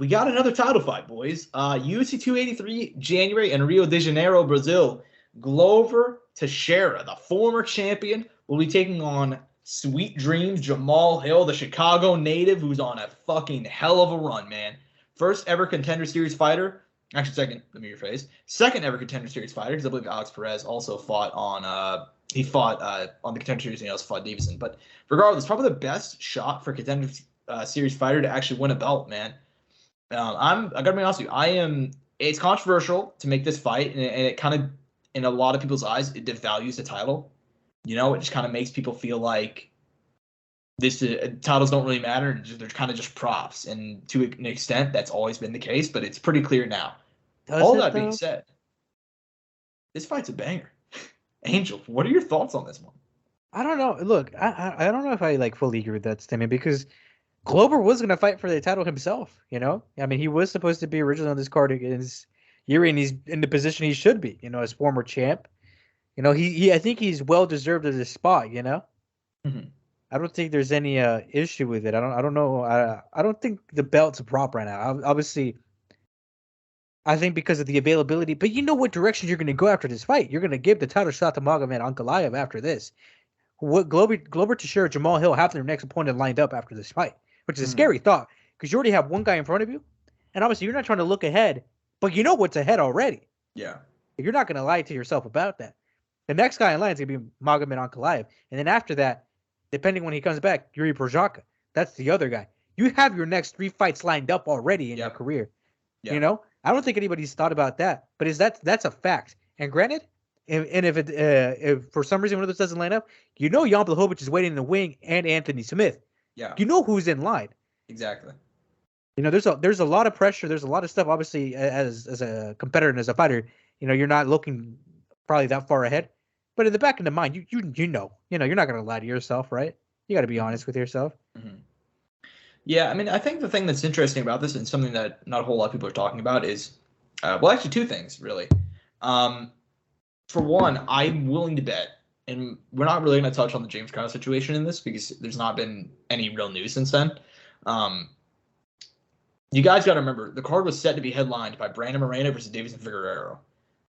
we got another title fight, boys. UFC 283, January in Rio de Janeiro, Brazil. Glover Teixeira, the former champion, will be taking on Sweet Dreams Jamahal Hill, the Chicago native, who's on a fucking hell of a run, man. First ever Contender Series fighter. Actually, second, let me rephrase. Second ever Contender Series fighter, because I believe Alex Perez also fought on on the Contender Series and he also fought Davison. But regardless, probably the best shot for Contender Series fighter to actually win a belt, man. I gotta be honest with you. It's controversial to make this fight, and it kind of, in a lot of people's eyes, it devalues the title. You know, it just kind of makes people feel like titles don't really matter. They're kind of just props, and to an extent, that's always been the case. But it's pretty clear now. All that being said, this fight's a banger. Angel, what are your thoughts on this one? I don't know. Look, I don't know if I fully agree with that statement because Glover was going to fight for the title himself, you know? I mean, he was supposed to be originally on this card against Yuri, and he's in the position he should be, you know, as former champ. You know, I think he's well deserved of this spot, you know? Mm-hmm. I don't think there's any issue with it. I don't know. I don't think the belt's a prop right now. Obviously, I think because of the availability, but you know what direction you're going to go after this fight. You're going to give the title shot to Magomed Ankalaev after this. What Glover Teixeira, Jamahal Hill have their next opponent lined up after this fight, which is a scary thought because you already have one guy in front of you, and obviously you're not trying to look ahead, but you know what's ahead already. Yeah, you're not going to lie to yourself about that. The next guy in line is going to be Magomed Ankalaev, and then after that, depending when he comes back, Yuri Prochazka. That's the other guy. You have your next 3 fights lined up already in your career. You know, I don't think anybody's thought about that, but that's a fact. And granted, if for some reason one of those doesn't line up, you know Jan Blachowicz is waiting in the wing and Anthony Smith. Yeah, you know who's in line. Exactly. You know, there's a lot of pressure. There's a lot of stuff. Obviously, as a competitor and as a fighter, you know, you're not looking probably that far ahead. But in the back of the mind, you know, you're not going to lie to yourself, right? You got to be honest with yourself. Mm-hmm. Yeah, I mean, I think the thing that's interesting about this and something that not a whole lot of people are talking about is, well, actually 2 things, really. For one, I'm willing to bet, and we're not really going to touch on the James Crowder situation in this because there's not been any real news since then. You guys got to remember, the card was set to be headlined by Brandon Moreno versus Davison Figueiredo.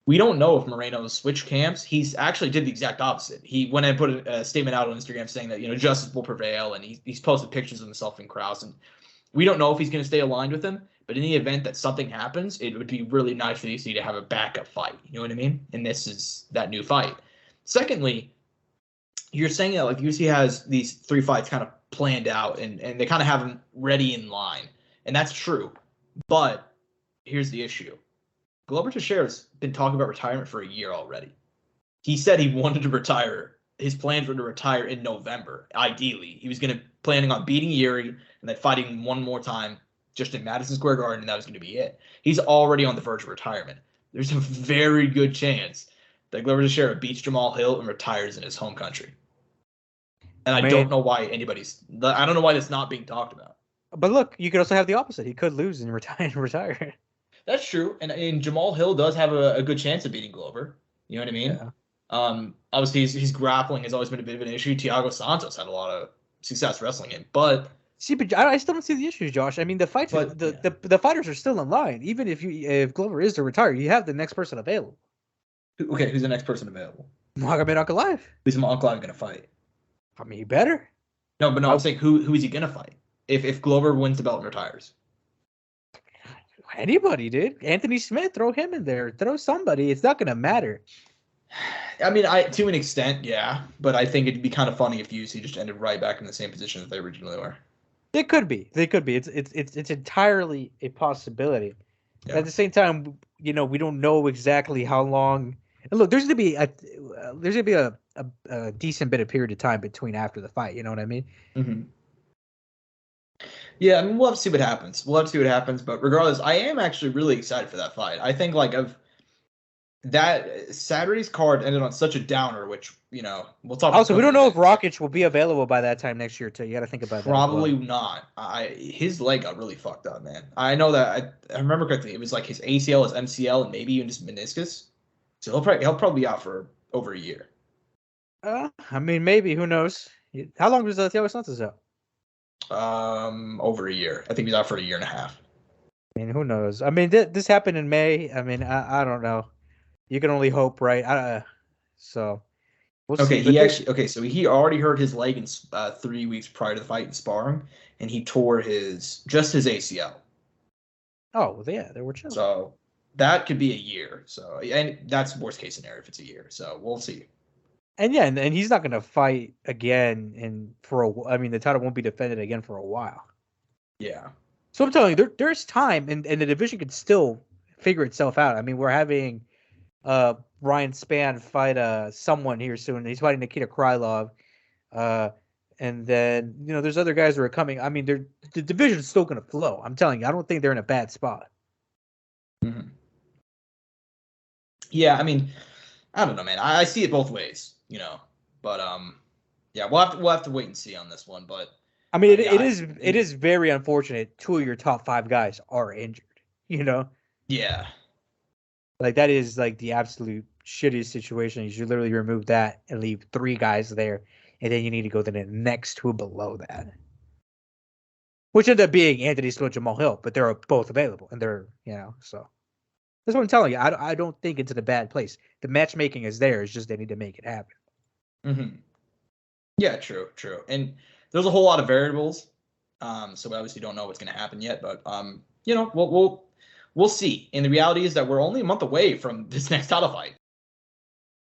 We don't know if Moreno switched camps. He's actually did the exact opposite. He went and put a statement out on Instagram saying that, you know, justice will prevail, and he's posted pictures of himself and Krause. And we don't know if he's going to stay aligned with him, but in the event that something happens, it would be really nice for the UFC to have a backup fight. You know what I mean? And this is that new fight. Secondly, you're saying that like UFC has these 3 fights kind of planned out, and they kind of have them ready in line. And that's true. But here's the issue. Glover Teixeira's been talking about retirement for a year already. He said he wanted to retire. His plans were to retire in November, ideally. He was planning on beating Yuri and then fighting one more time just in Madison Square Garden, and that was going to be it. He's already on the verge of retirement. There's a very good chance that Glover Teixeira beats Jamahal Hill and retires in his home country. And I don't know why I don't know why that's not being talked about. But look, you could also have the opposite. He could lose and retire. That's true, and Jamahal Hill does have a good chance of beating Glover. You know what I mean? Yeah. Obviously, his grappling has always been a bit of an issue. Thiago Santos had a lot of success wrestling him, but I still don't see the issues, Josh. I mean, the fighters are still in line. Even if Glover is to retire, you have the next person available. Okay, who's the next person available? Magomed Ankalaev. Who's Ankalaev going to fight? I mean, he better. No, but I'm saying who is he going to fight if Glover wins the belt and retires? Anybody, dude. Anthony Smith, throw him in there. Throw somebody. It's not going to matter. I mean, to an extent, yeah. But I think it'd be kind of funny if UFC just ended right back in the same position that they originally were. They could be. It's entirely a possibility. Yeah. At the same time, you know, we don't know exactly how long. And look, there's going to be a decent bit of period of time between after the fight. You know what I mean? Mm-hmm. Yeah, I mean, we'll have to see what happens. But regardless, I am actually really excited for that fight. I think, like, of that Saturday's card ended on such a downer, which, you know, we'll talk about. Also, we don't know if Rakic will be available by that time next year, too. You got to think about that. Probably not. His leg got really fucked up, man. I know that. I remember correctly. It was like his ACL, his MCL, and maybe even just meniscus. So he'll probably be out for over a year. I mean, maybe. Who knows? How long was Thiago Santos out? Over a year. I think he's out for a year and a half. I mean, who knows? I mean, this happened in May. I mean, I don't know. You can only hope, right? So we'll see. Okay, But so he already hurt his leg in 3 weeks prior to the fight in sparring, and he tore his ACL. oh, well, yeah, they were chilling. So that could be a year. So, and that's worst case scenario if it's a year. So we'll see. And yeah, and he's not going to fight again. And I mean, the title won't be defended again for a while. Yeah. So I'm telling you, there's time, and the division can still figure itself out. I mean, we're having Ryan Spann fight someone here soon. He's fighting Nikita Krylov. And then there's other guys who are coming. I mean, the division is still going to flow. I'm telling you, I don't think they're in a bad spot. Mm-hmm. Yeah, I mean, I don't know, man. I see it both ways, but yeah, we'll have to wait and see on this one. But I mean, it is very unfortunate. 2 of your top 5 guys are injured. Yeah. Like that is like the absolute shittiest situation. You should literally remove that and leave 3 guys there, and then you need to go to the next 2 below that, which ended up being Anthony Smith, Jamahal Hill, but they're both available, and they're so. That's what I'm telling you. I don't think it's in a bad place. The matchmaking is there. It's just they need to make it happen. Mm-hmm. Yeah, true. And there's a whole lot of variables, so we obviously don't know what's going to happen yet. But we'll see. And the reality is that we're only a month away from this next title fight.